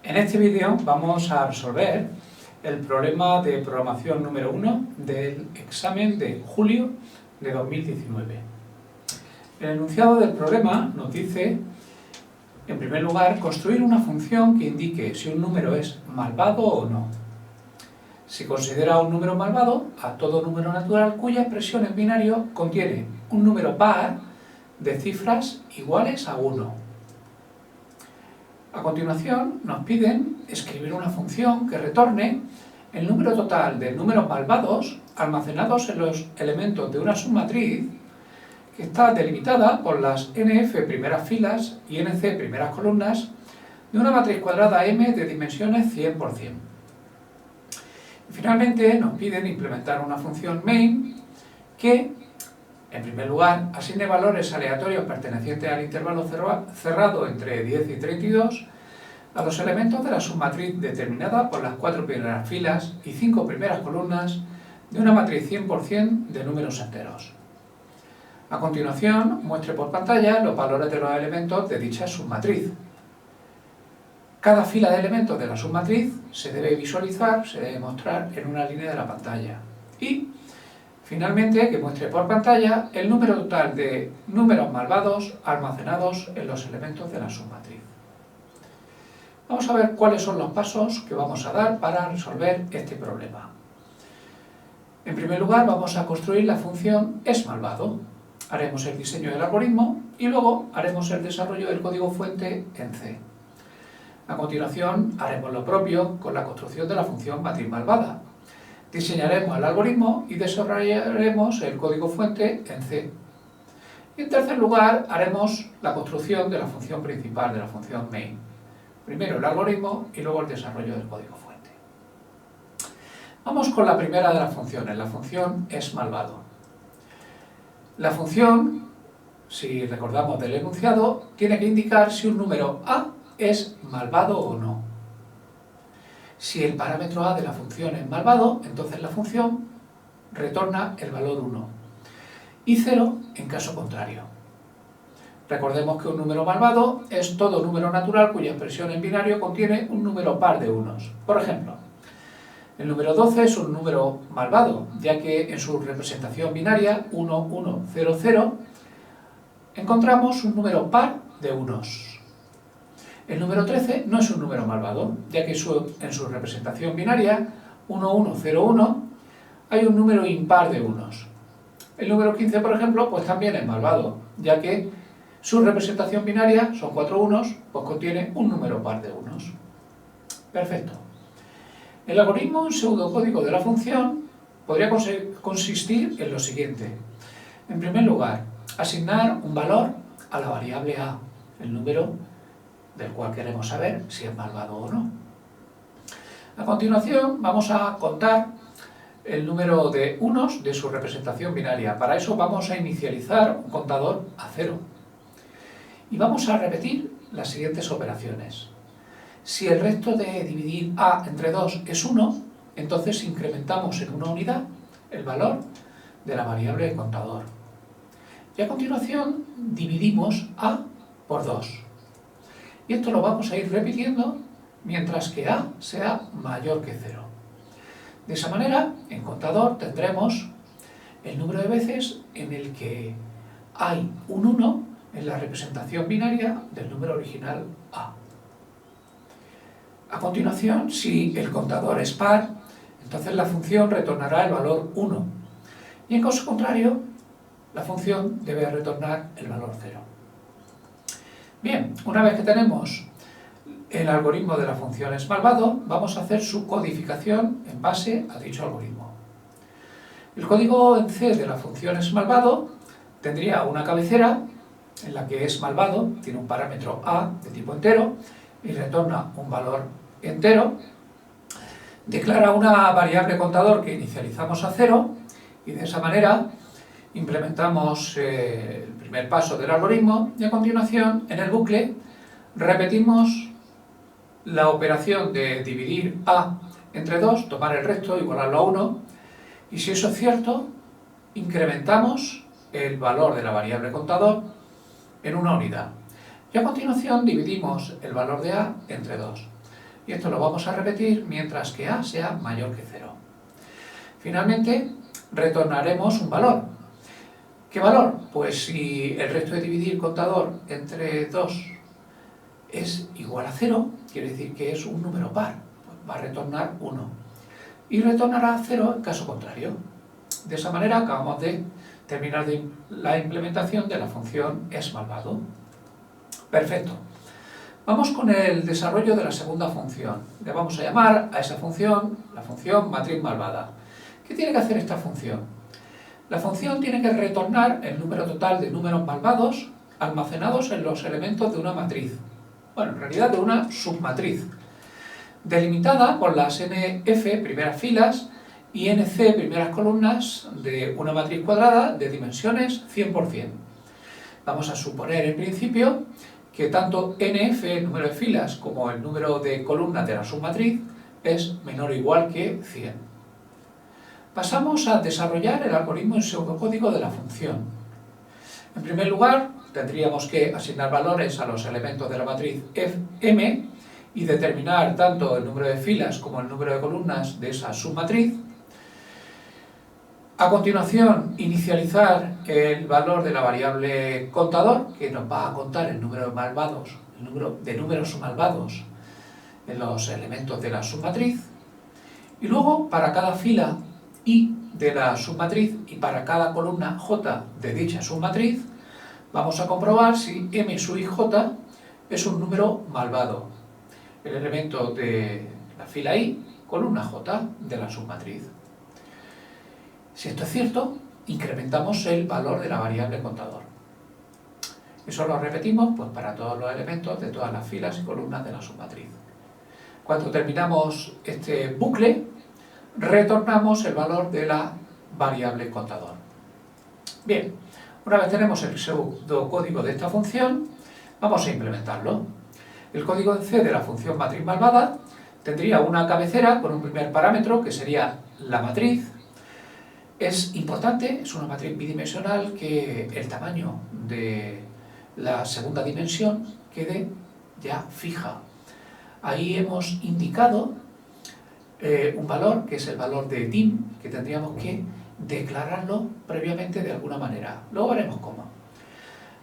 En este vídeo vamos a resolver el problema de programación número 1 del examen de julio de 2019. El enunciado del problema nos dice, en primer lugar, construir una función que indique si un número es malvado o no. Se considera un número malvado a todo número natural cuya expresión en binario contiene un número par de cifras iguales a 1. A continuación nos piden escribir una función que retorne el número total de números malvados almacenados en los elementos de una submatriz que está delimitada por las nf primeras filas y nc primeras columnas de una matriz cuadrada M de dimensiones 100 por 100. Y finalmente nos piden implementar una función main que, en primer lugar, asigne valores aleatorios pertenecientes al intervalo cerrado entre 10 y 32 a los elementos de la submatriz determinada por las 4 primeras filas y 5 primeras columnas de una matriz 100 por 100 de números enteros. A continuación, muestre por pantalla los valores de los elementos de dicha submatriz. Cada fila de elementos de la submatriz se debe visualizar, se debe mostrar en una línea de la pantalla. Y, finalmente, que muestre por pantalla el número total de números malvados almacenados en los elementos de la submatriz. Vamos a ver cuáles son los pasos que vamos a dar para resolver este problema. En primer lugar, vamos a construir la función esMalvado. Haremos el diseño del algoritmo y luego haremos el desarrollo del código fuente en C. A continuación, haremos lo propio con la construcción de la función matriz malvada. Diseñaremos el algoritmo y desarrollaremos el código fuente en C. Y en tercer lugar, haremos la construcción de la función principal, de la función main. Primero el algoritmo y luego el desarrollo del código fuente. Vamos con la primera de las funciones, la función esMalvado. La función, si recordamos del enunciado, tiene que indicar si un número A es malvado o no. Si el parámetro A de la función es malvado, entonces la función retorna el valor 1 y 0 en caso contrario. Recordemos que un número malvado es todo número natural cuya expresión en binario contiene un número par de unos. Por ejemplo, el número 12 es un número malvado, ya que en su representación binaria 1, 1, 0, 0 encontramos un número par de unos. El número 13 no es un número malvado, ya que en su representación binaria 1, 1, 0, 1 hay un número impar de unos. El número 15, por ejemplo, pues también es malvado, ya que su representación binaria son 4 unos, pues contiene un número par de unos. Perfecto. El algoritmo en pseudocódigo de la función podría consistir en lo siguiente. En primer lugar, asignar un valor a la variable A, el número del cual queremos saber si es malvado o no. A continuación, vamos a contar el número de unos de su representación binaria. Para eso vamos a inicializar un contador a 0. Y vamos a repetir las siguientes operaciones. Si el resto de dividir A entre 2 es 1, entonces incrementamos en una unidad el valor de la variable de contador. Y a continuación dividimos A por 2. Y esto lo vamos a ir repitiendo mientras que A sea mayor que 0. De esa manera, en contador tendremos el número de veces en el que hay un 1 en la representación binaria del número original A. A continuación, si el contador es par, entonces la función retornará el valor 1. Y en caso contrario, la función debe retornar el valor 0. Bien, una vez que tenemos el algoritmo de la función esMalvado, vamos a hacer su codificación en base a dicho algoritmo. El código en C de la función esMalvado tendría una cabecera en la que esMalvado tiene un parámetro A de tipo entero y retorna un valor entero, declara una variable contador que inicializamos a 0 y de esa manera implementamos el primer paso del algoritmo y a continuación en el bucle repetimos la operación de dividir A entre 2, tomar el resto, igualarlo a 1 y si eso es cierto, incrementamos el valor de la variable contador en una unidad. Y a continuación dividimos el valor de A entre 2. y esto lo vamos a repetir mientras que a sea mayor que 0. Finalmente, retornaremos un valor. ¿Qué valor? Pues si el resto de dividir contador entre 2 es igual a 0, quiere decir que es un número par, pues va a retornar 1. Y retornará 0 en caso contrario. De esa manera acabamos de terminar la implementación de la función esmalvado. Perfecto. Vamos con el desarrollo de la segunda función. Le vamos a llamar a esa función la función matriz malvada. ¿Qué tiene que hacer esta función? La función tiene que retornar el número total de números malvados almacenados en los elementos de una matriz. Bueno, en realidad de una submatriz, delimitada por las nf primeras filas y nc primeras columnas de una matriz cuadrada de dimensiones 100%. Vamos a suponer en principio que tanto nf, el número de filas, como el número de columnas de la submatriz es menor o igual que 100. Pasamos a desarrollar el algoritmo en pseudocódigo de la función. En primer lugar, tendríamos que asignar valores a los elementos de la matriz M y determinar tanto el número de filas como el número de columnas de esa submatriz. A continuación, inicializar el valor de la variable contador, que nos va a contar el número de malvados, el número de números malvados en los elementos de la submatriz. Y luego, para cada fila I de la submatriz y para cada columna J de dicha submatriz, vamos a comprobar si M sub I J es un número malvado. El elemento de la fila I, columna J de la submatriz. Si esto es cierto, incrementamos el valor de la variable contador. Eso lo repetimos pues, para todos los elementos de todas las filas y columnas de la submatriz. Cuando terminamos este bucle, retornamos el valor de la variable contador. Bien, una vez tenemos el pseudocódigo de esta función, vamos a implementarlo. El código en C de la función matriz malvada tendría una cabecera con un primer parámetro que sería la matriz. Es importante, es una matriz bidimensional, que el tamaño de la segunda dimensión quede ya fija. Ahí hemos indicado un valor, que es el valor de dim, que tendríamos que declararlo previamente de alguna manera. Luego veremos cómo.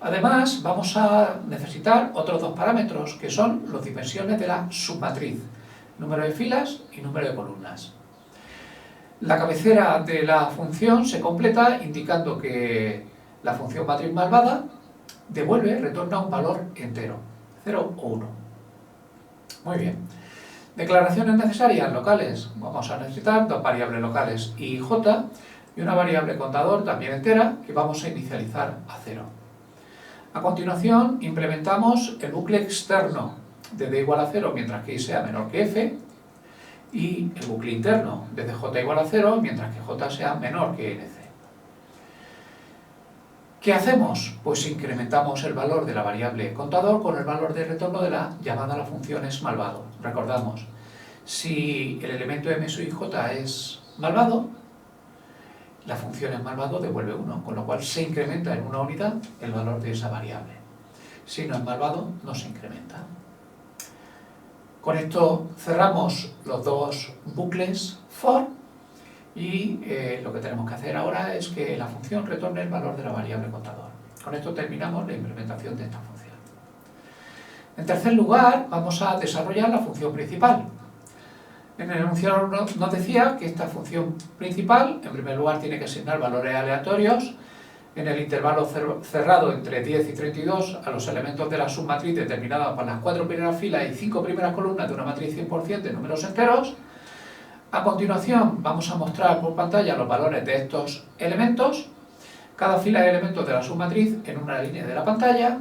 Además, vamos a necesitar otros dos parámetros, que son las dimensiones de la submatriz, número de filas y número de columnas. La cabecera de la función se completa indicando que la función matriz malvada retorna un valor entero, 0 o 1. Muy bien. Declaraciones necesarias locales. Vamos a necesitar dos variables locales I y J y una variable contador también entera que vamos a inicializar a 0. A continuación implementamos el bucle externo de d igual a 0 mientras que I sea menor que f y el bucle interno desde j igual a 0 mientras que j sea menor que nc. ¿Qué hacemos? Pues incrementamos el valor de la variable contador con el valor de retorno de la llamada a la función esmalvado. Recordamos, si el elemento m sub i j es malvado, la función esmalvado devuelve 1, con lo cual se incrementa en una unidad el valor de esa variable. Si no es malvado, no se incrementa. Con esto cerramos los dos bucles for y lo que tenemos que hacer ahora es que la función retorne el valor de la variable contador. Con esto terminamos la implementación de esta función. En tercer lugar, vamos a desarrollar la función principal. En el enunciado nos decía que esta función principal, en primer lugar, tiene que asignar valores aleatorios en el intervalo cerrado entre 10 y 32 a los elementos de la submatriz determinada por las 4 primeras filas y 5 primeras columnas de una matriz 100% de números enteros. A continuación vamos a mostrar por pantalla los valores de estos elementos, cada fila de elementos de la submatriz en una línea de la pantalla.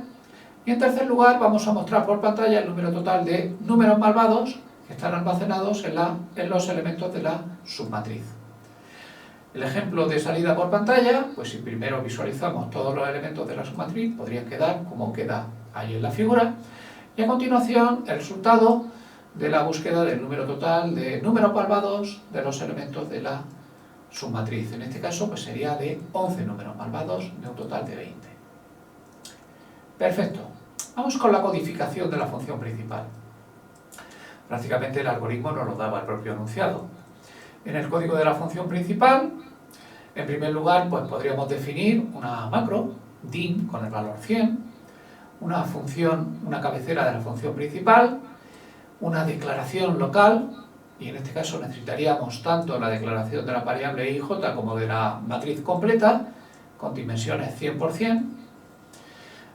Y en tercer lugar vamos a mostrar por pantalla el número total de números malvados que están almacenados en los elementos de la submatriz. El ejemplo de salida por pantalla, pues si primero visualizamos todos los elementos de la submatriz, podrían quedar como queda ahí en la figura. Y a continuación el resultado de la búsqueda del número total de números malvados de los elementos de la submatriz. En este caso pues sería de 11 números malvados de un total de 20. Perfecto. Vamos con la codificación de la función principal. Prácticamente el algoritmo nos lo daba el propio enunciado. En el código de la función principal, en primer lugar, pues podríamos definir una macro, dim, con el valor 100, una función, una cabecera de la función principal, una declaración local, y en este caso necesitaríamos tanto la declaración de la variable IJ como de la matriz completa, con dimensiones 100%.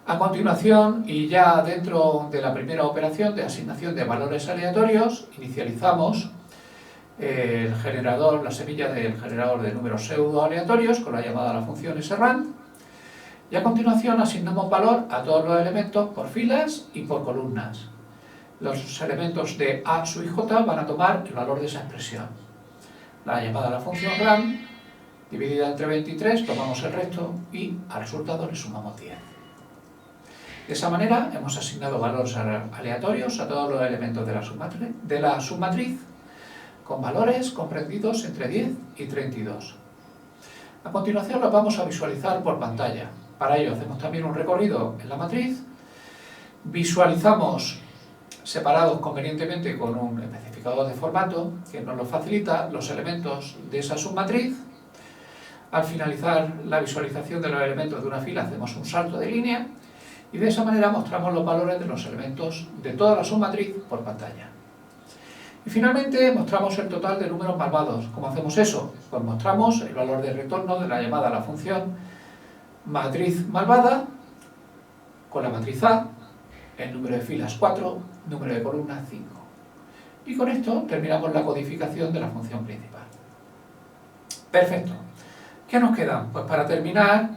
A continuación, y ya dentro de la primera operación de asignación de valores aleatorios, inicializamos el generador, la semilla del generador de números pseudo aleatorios con la llamada a la función srand, y a continuación asignamos valor a todos los elementos por filas y por columnas. Los elementos de A sub j van a tomar el valor de esa expresión. La llamada a la función rand, dividida entre 23, tomamos el resto y al resultado le sumamos 10. De esa manera hemos asignado valores aleatorios a todos los elementos de la submatriz con valores comprendidos entre 10 y 32. A continuación los vamos a visualizar por pantalla. Para ello hacemos también un recorrido en la matriz, visualizamos separados convenientemente con un especificador de formato que nos lo facilita los elementos de esa submatriz. Al finalizar la visualización de los elementos de una fila hacemos un salto de línea y de esa manera mostramos los valores de los elementos de toda la submatriz por pantalla. Y finalmente mostramos el total de números malvados. ¿Cómo hacemos eso? Pues mostramos el valor de retorno de la llamada a la función matriz malvada con la matriz A, el número de filas 4, número de columnas 5. Y con esto terminamos la codificación de la función principal. Perfecto. ¿Qué nos queda? Pues para terminar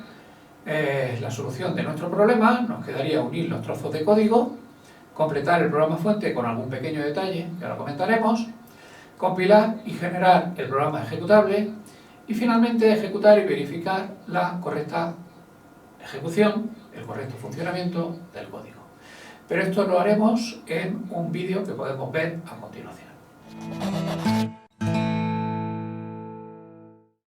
la solución de nuestro problema nos quedaría unir los trozos de código, completar el programa fuente con algún pequeño detalle, que ahora comentaremos, compilar y generar el programa ejecutable y finalmente ejecutar y verificar la correcta ejecución, el correcto funcionamiento del código. Pero esto lo haremos en un vídeo que podemos ver a continuación.